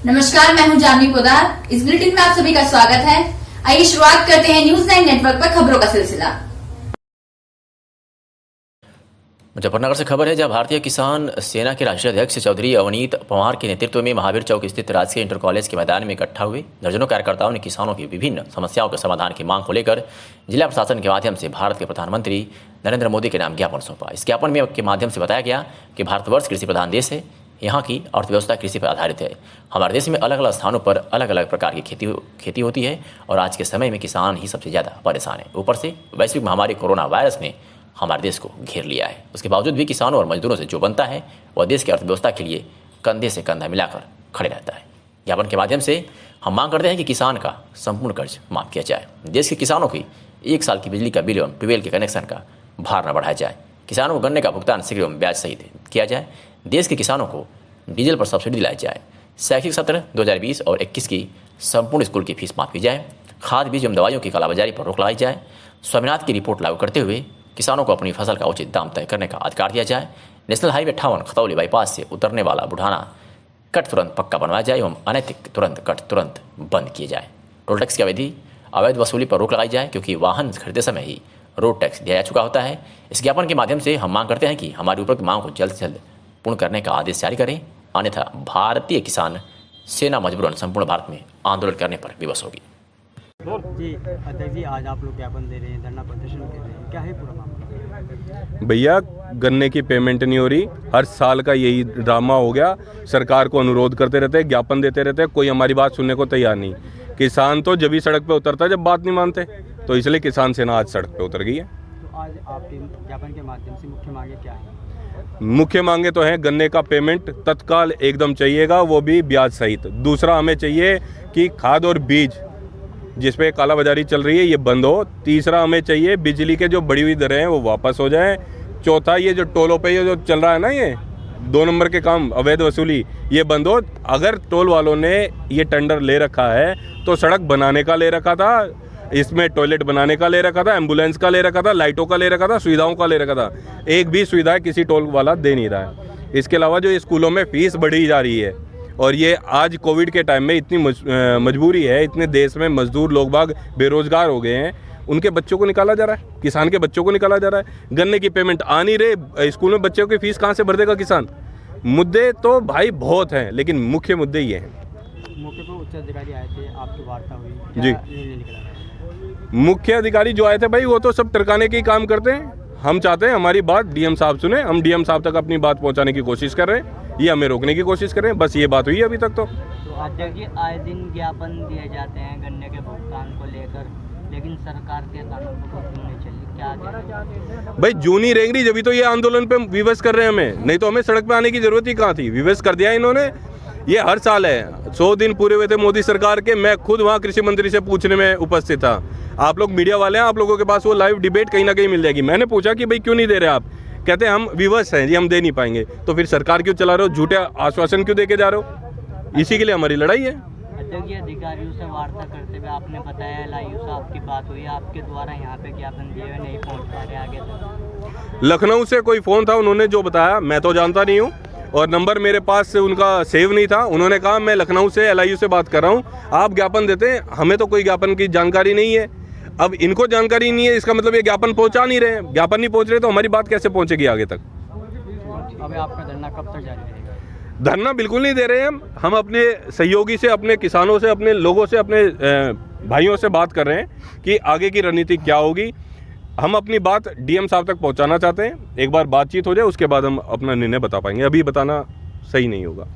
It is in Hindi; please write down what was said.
नमस्कार, मैं हूं जानवी पोदार। इस बुलेटिन में आप सभी का स्वागत है। आइए शुरुआत करते हैं न्यूज 9 नेटवर्क पर खबरों का सिलसिला। मुजफ्फरनगर से खबर है, जहां भारतीय किसान सेना के राष्ट्रीय अध्यक्ष चौधरी अवनीत पवार के नेतृत्व में महावीर चौक स्थित राजकीय इंटर कॉलेज के मैदान में इकट्ठा हुए दर्जनों कार्यकर्ताओं ने किसानों की विभिन्न समस्याओं के समाधान की मांग को लेकर जिला प्रशासन के माध्यम से भारत के प्रधानमंत्री नरेंद्र मोदी के नाम ज्ञापन सौंपा। इस ज्ञापन में के माध्यम से बताया गया कि भारतवर्ष कृषि प्रधान देश है, यहाँ की अर्थव्यवस्था कृषि पर आधारित है। हमारे देश में अलग अलग स्थानों पर अलग अलग प्रकार की खेती होती है और आज के समय में किसान ही सबसे ज़्यादा परेशान है। ऊपर से वैश्विक महामारी कोरोना वायरस ने हमारे देश को घेर लिया है। उसके बावजूद भी किसानों और मजदूरों से जो बनता है वह देश की अर्थव्यवस्था के लिए कंधे से कंधा मिलाकर खड़े रहता है। ज्ञापन के माध्यम से हम मांग करते हैं कि किसान का संपूर्ण कर्ज माफ किया जाए, देश के किसानों की 1 साल की बिजली का बिल एवं ट्यूबवेल के कनेक्शन का भार न बढ़ाया जाए, किसानों को गन्ने का भुगतान शीघ्र एवं ब्याज सहित किया जाए, देश के किसानों को डीजल पर सब्सिडी दिलाई जाए, शैक्षिक सत्र 2020 और 21 की संपूर्ण स्कूल की फीस माफ की जाए, खाद बीज एवं दवाइयों की कालाबाजारी पर रोक लगाई जाए, स्वामीनाथन की रिपोर्ट लागू करते हुए किसानों को अपनी फसल का उचित दाम तय करने का अधिकार दिया जाए, नेशनल हाईवे 58 खतौली बाईपास से उतरने वाला बुढ़ाना कट तुरंत पक्का बनवाया जाए एवं अनैतिक तुरंत कट तुरंत बंद किए जाए, टोल टैक्स की अवधि अवैध वसूली पर रोक लगाई जाए क्योंकि वाहन खरीदते समय ही रोड टैक्स दिया जा चुका होता है। इस ज्ञापन के माध्यम से हम मांग करते हैं कि हमारी उपरोक्त मांग को जल्द से जल्द पूर्ण करने का आदेश जारी करें, अन्यथा भारतीय किसान सेना मजबूरन संपूर्ण भारत में आंदोलन करने पर विवश होगी। जी अध्यक्ष जी, आज आप लोग ज्ञापन दे रहे हैं, धरना प्रदर्शन कर रहे हैं, क्या है पूरा मामला? भैया, गन्ने की पेमेंट नहीं हो रही, हर साल का यही ड्रामा हो गया। सरकार को अनुरोध करते रहते हैं, ज्ञापन देते रहते हैं, कोई हमारी बात सुनने को तैयार नहीं। किसान तो जब ही सड़क पे उतरता है जब बात नहीं मानते, तो इसलिए किसान सेना आज सड़क पे उतर गई है। तो आज आपके ज्ञापन के माध्यम से मुख्य मांगे क्या है? मुख्य मांगे तो हैं, गन्ने का पेमेंट तत्काल एकदम चाहिएगा, वो भी ब्याज सहित। दूसरा, हमें चाहिए कि खाद और बीज जिसपे कालाबाजारी चल रही है ये बंद हो। तीसरा, हमें चाहिए बिजली के जो बढ़ी हुई दरें हैं वो वापस हो जाएं। चौथा, ये जो टोलों पे ये जो चल रहा है ना, ये 2 नंबर के काम, अवैध वसूली, ये बंद हो। अगर टोल वालों ने ये टेंडर ले रखा है तो सड़क बनाने का ले रखा था, इसमें टॉयलेट बनाने का ले रखा था, एम्बुलेंस का ले रखा था, लाइटों का ले रखा था, सुविधाओं का ले रखा था। एक भी सुविधा किसी टोल वाला दे नहीं रहा है। इसके अलावा जो स्कूलों में फीस बढ़ी जा रही है, और ये आज कोविड के टाइम में इतनी मजबूरी है, इतने देश में मजदूर लोग बाग बेरोजगार हो गए हैं, उनके बच्चों को निकाला जा रहा है, किसान के बच्चों को निकाला जा रहा है। गन्ने की पेमेंट आ नहीं रहे, स्कूल में बच्चों की फीस कहाँ से भर देगा किसान? मुद्दे तो भाई बहुत हैं, लेकिन मुख्य मुद्दे ये हैं। मौके पर उच्च अधिकारी आए थे, आपकी वार्ता हुई, जी। क्या निर्णय निकला? मुख्य अधिकारी जो आए थे भाई, वो तो सब टरकाने के ही काम करते हैं। हम चाहते हैं हमारी बात डीएम साहब सुने, हम डीएम साहब तक अपनी बात पहुंचाने की कोशिश कर रहे हैं, ये हमें रोकने की कोशिश कर रहे हैं, बस ये बात हुई है अभी तक। तो अध्यक्ष जी, आए दिन ज्ञापन दिए जाते हैं गन्ने के भुगतान को लेकर, लेकिन सरकार के कानून को क्यों नहीं चली? क्या भाई जूनी रेंगरी, जब तो ये आंदोलन पे विवश कर रहे हैं हमें, नहीं तो हमें सड़क पे आने की जरूरत ही कहाँ थी। विवश कर दिया इन्होंने। ये हर साल है, 100 दिन पूरे हुए थे मोदी सरकार के, मैं खुद वहाँ कृषि मंत्री से पूछने में उपस्थित था। आप लोग मीडिया वाले हैं, आप लोगों के पास वो लाइव डिबेट कहीं ना कहीं मिल जाएगी। मैंने पूछा कि भाई क्यों नहीं दे रहे आप? कहते हैं हम विवश हैं जी, हम दे नहीं पाएंगे। तो फिर सरकार क्यों चला रहे हो? झूठे आश्वासन क्यों देके जा रहे हो? इसी के लिए हमारी लड़ाई है। अध्यक्ष जी, अधिकारियों से वार्ता करते हुए आपने बताया LIU से आपकी बात हुई, आपके द्वारा यहाँ पे ज्ञापन दिए हुए नहीं पहुँच पा रहे आगे तक। लखनऊ से कोई फ़ोन था, उन्होंने जो बताया मैं तो जानता नहीं हूँ, और नंबर मेरे पास से उनका सेव नहीं था। उन्होंने कहा मैं लखनऊ से LIU से बात कर रहा हूँ, आप ज्ञापन देते हैं, हमें तो कोई ज्ञापन की जानकारी नहीं है। अब इनको जानकारी नहीं है, इसका मतलब ये ज्ञापन पहुंचा नहीं रहे हैं। ज्ञापन नहीं पहुंच रहे तो हमारी बात कैसे पहुंचेगी आगे तक? अब आपका धरना कब तक जारी रहेगा? धरना बिल्कुल नहीं दे रहे हैं हम अपने सहयोगी से, अपने किसानों से, अपने लोगों से, अपने भाइयों से बात कर रहे हैं कि आगे की रणनीति क्या होगी। हम अपनी बात डीएम साहब तक पहुंचाना चाहते हैं, एक बार बातचीत हो जाए उसके बाद हम अपना निर्णय बता पाएंगे, अभी बताना सही नहीं होगा।